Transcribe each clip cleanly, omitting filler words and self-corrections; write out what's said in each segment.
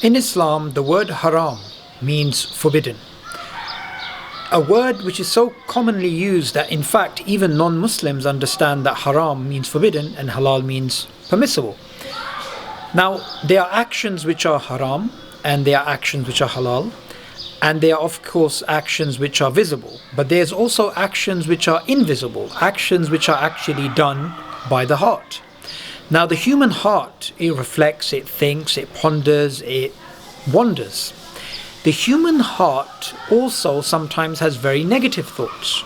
In Islam, the word haram means forbidden. A word which is so commonly used that in fact even non-Muslims understand that haram means forbidden and halal means permissible. Now, there are actions which are haram and there are actions which are halal, and there are of course actions which are visible, but there's also actions which are invisible, actions which are actually done by the heart. Now, the human heart, it reflects, it thinks, it ponders, it wanders. The human heart also sometimes has very negative thoughts.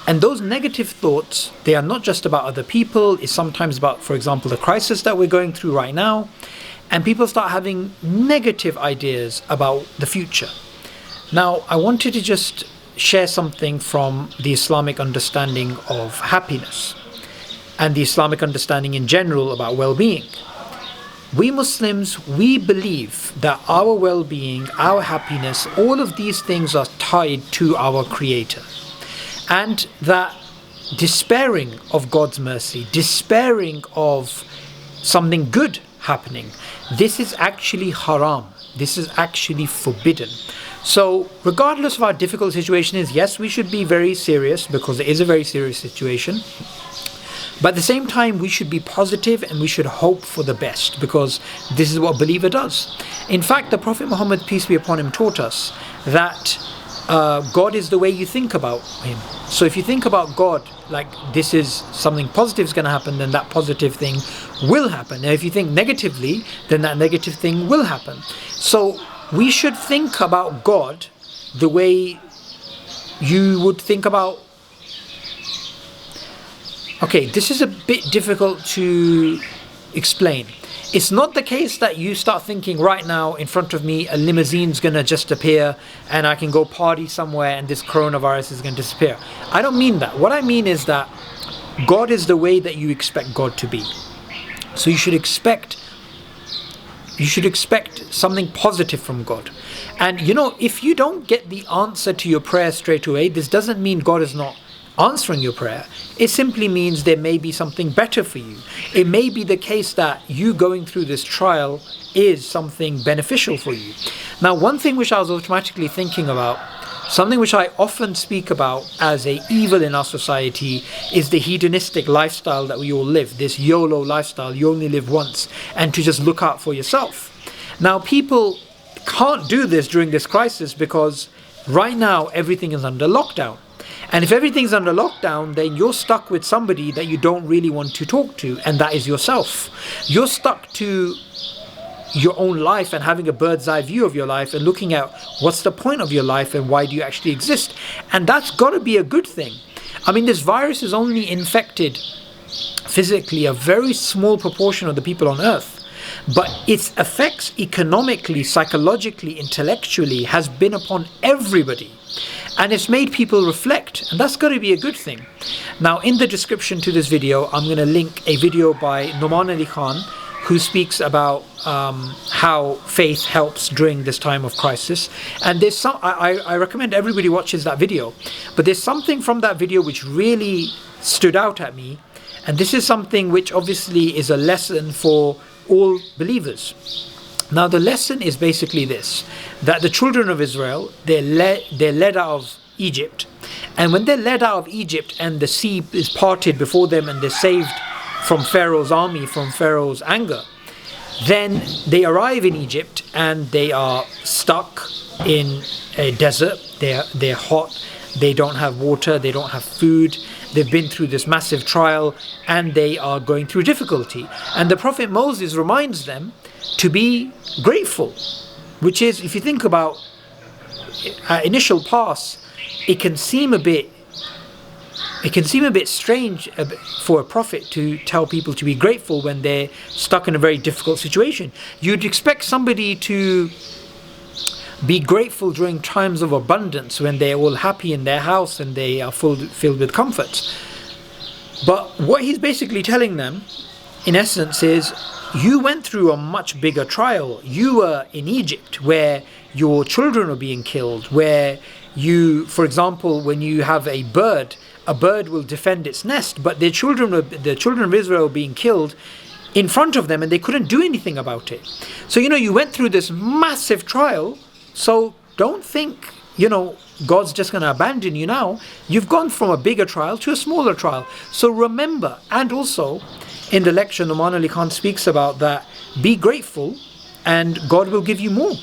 And those negative thoughts, they are not just about other people, it's sometimes about, for example, the crisis that we're going through right now. And people start having negative ideas about the future. Now, I wanted to just share something from the Islamic understanding of happiness and the Islamic understanding in general about well-being. We Muslims, we believe that our well-being, our happiness, all of these things are tied to our Creator. And that despairing of God's mercy, despairing of something good happening, this is actually haram. This is actually forbidden. So regardless of how difficult the situation is, yes, we should be very serious because it is a very serious situation. But at the same time, we should be positive and we should hope for the best because this is what a believer does. In fact, the Prophet Muhammad, peace be upon him, taught us that God is the way you think about him. So if you think about God like this is something positive is going to happen, then that positive thing will happen. And if you think negatively, then that negative thing will happen. So we should think about God the way you would think about. Okay, this is a bit difficult to explain. It's not the case that you start thinking right now in front of me a limousine's going to just appear and I can go party somewhere and this coronavirus is going to disappear. I don't mean that. What I mean is that God is the way that you expect God to be. So you should expect something positive from God. And you know, if you don't get the answer to your prayer straight away, this doesn't mean God is not answering your prayer. It simply means there may be something better for you. It may be the case that you going through this trial is something beneficial for you. Now, one thing which I was automatically thinking about, something which I often speak about as a evil in our society, is the hedonistic lifestyle that we all live, this YOLO lifestyle, you only live once, and to just look out for yourself. Now, people can't do this during this crisis because right now everything is under lockdown. And if everything's under lockdown, then you're stuck with somebody that you don't really want to talk to, and that is yourself. You're stuck to your own life and having a bird's eye view of your life and looking at what's the point of your life and why do you actually exist. And that's got to be a good thing. I mean, this virus has only infected physically a very small proportion of the people on Earth. But its effects economically, psychologically, intellectually has been upon everybody. And it's made people reflect, and that's got to be a good thing. Now, in the description to this video, I'm going to link a video by Noman Ali Khan, who speaks about how faith helps during this time of crisis. And there's some, I recommend everybody watches that video. But there's something from that video which really stood out at me. And this is something which obviously is a lesson for all believers. Now, the lesson is basically this, that the children of Israel, they're led out of Egypt. And when they're led out of Egypt and the sea is parted before them and they're saved from Pharaoh's army, from Pharaoh's anger, then they arrive in Egypt and they are stuck in a desert. They're hot, they don't have water, they don't have food. They've been through this massive trial and they are going through difficulty. And the Prophet Moses reminds them to be grateful, which is, if you think about initial pass, it can seem a bit strange for a prophet to tell people to be grateful when they're stuck in a very difficult situation. You'd expect somebody to be grateful during times of abundance when they're all happy in their house and they are filled with comforts. But what he's basically telling them, in essence, is you went through a much bigger trial. You were in Egypt where your children are being killed, where you, for example, when you have a bird will defend its nest, but the children of Israel being killed in front of them and they couldn't do anything about it. So, you went through this massive trial. So don't think, God's just going to abandon you now. You've gone from a bigger trial to a smaller trial. So remember, and also in the lecture, Numan Ali Khan speaks about that, be grateful and God will give you more.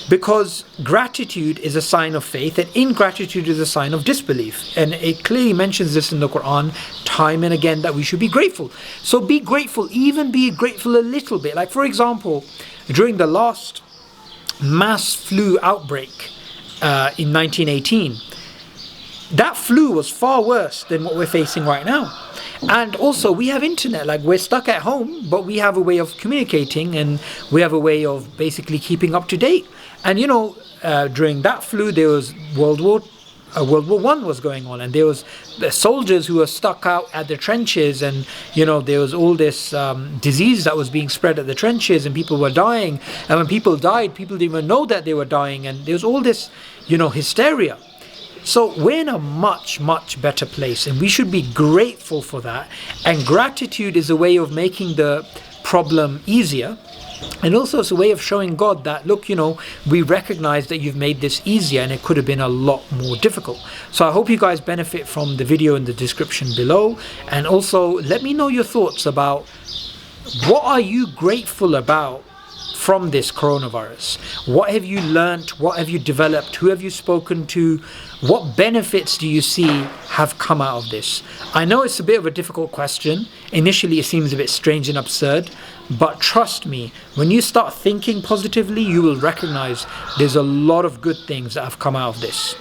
Because gratitude is a sign of faith and ingratitude is a sign of disbelief. And it clearly mentions this in the Quran time and again that we should be grateful. So be grateful, even be grateful a little bit. Like for example, during the last mass flu outbreak in 1918, that flu was far worse than what we're facing right now. And also we have internet, like we're stuck at home, but we have a way of communicating and we have a way of basically keeping up to date. And during that flu, there was World War I was going on, and there was the soldiers who were stuck out at the trenches, and there was all this disease that was being spread at the trenches, and people were dying. And when people died, people didn't even know that they were dying, and there was all this, hysteria. So we're in a much, much better place, and we should be grateful for that. And gratitude is a way of making the problem easier. And also it's a way of showing God that, look, we recognize that you've made this easier and it could have been a lot more difficult. So I hope you guys benefit from the video in the description below. And also let me know your thoughts about what are you grateful about from this coronavirus? What have you learnt? What have you developed? Who have you spoken to? What benefits do you see have come out of this? I know it's a bit of a difficult question. Initially, it seems a bit strange and absurd. But trust me, when you start thinking positively, you will recognize there's a lot of good things that have come out of this.